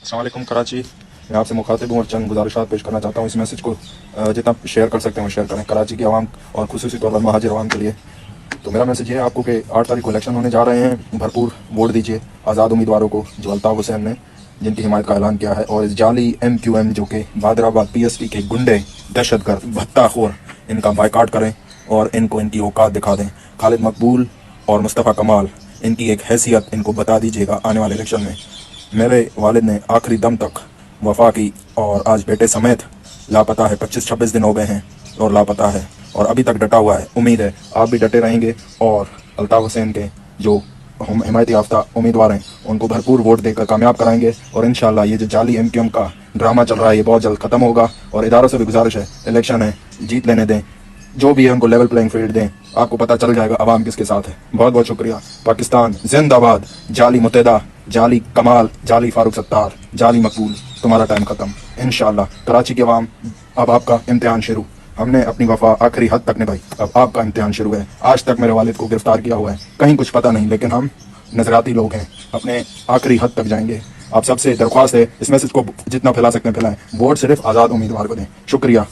अस्सलाम वालेकुम कराची। मैं आपसे मुखातिब हूँ और चंद गुजारिशात पेश करना चाहता हूँ। इस मैसेज को जितना शेयर कर सकते हैं वो शेयर करें कराची की आवाम और खुसूसी तौर पर महाजिर आवाम के लिए। तो मेरा मैसेज ये है आपको कि 8 तारीख को इलेक्शन होने जा रहे हैं। भरपूर वोट दीजिए आज़ाद उम्मीदवारों को जो अल्ताफ़ हुसैन ने जिनकी हिमायत का ऐलान किया है, और इस जाली MQM जो कि बादराबाद PSP के गुंडे दहशतगर्द भत्ताखोर, इनका बाइकाट करें और इनको इनकी औकात दिखा दें। खालिद मकबूल और मुस्तफ़ा कमाल, इनकी एक हैसियत इनको बता दीजिएगा आने वाले इलेक्शन में। मेरे वालिद ने आखिरी दम तक वफा की और आज बेटे समेत लापता है। 25-26 दिन हो गए हैं और लापता है और अभी तक डटा हुआ है। उम्मीद है आप भी डटे रहेंगे और अल्ताफ़ हुसैन के जो हिमायत याफ्ता उम्मीदवार हैं उनको भरपूर वोट देकर कामयाब कराएंगे। और इंशाल्लाह ये जो जाली MQM का ड्रामा चल रहा है ये बहुत जल्द ख़त्म होगा। और इदारों से भी गुजारिश है, इलेक्शन है, जीत लेने दें, जो भी है उनको लेवल प्लेइंग फील्ड दें, आपको पता चल जाएगा अवाम किसके साथ है। बहुत बहुत शुक्रिया। पाकिस्तान जिंदाबाद। जाली मुत्तहिदा, जाली कमाल, जाली फारूक सत्तार, जाली मकबूल, तुम्हारा टाइम खत्म। इंशाल्लाह कराची की आवाम, अब आपका इम्तिहान शुरू। हमने अपनी वफा आखिरी हद तक निभाई, अब आपका इम्तिहान शुरू है। आज तक मेरे वालिद को गिरफ्तार किया हुआ है, कहीं कुछ पता नहीं, लेकिन हम नजराती लोग हैं, अपने आखिरी हद तक जाएंगे। आप सबसे दरख्वास्त है इस मैसेज को जितना फैला सकते हैं फैलाएं। वोट सिर्फ आज़ाद उम्मीदवार को दें। शुक्रिया।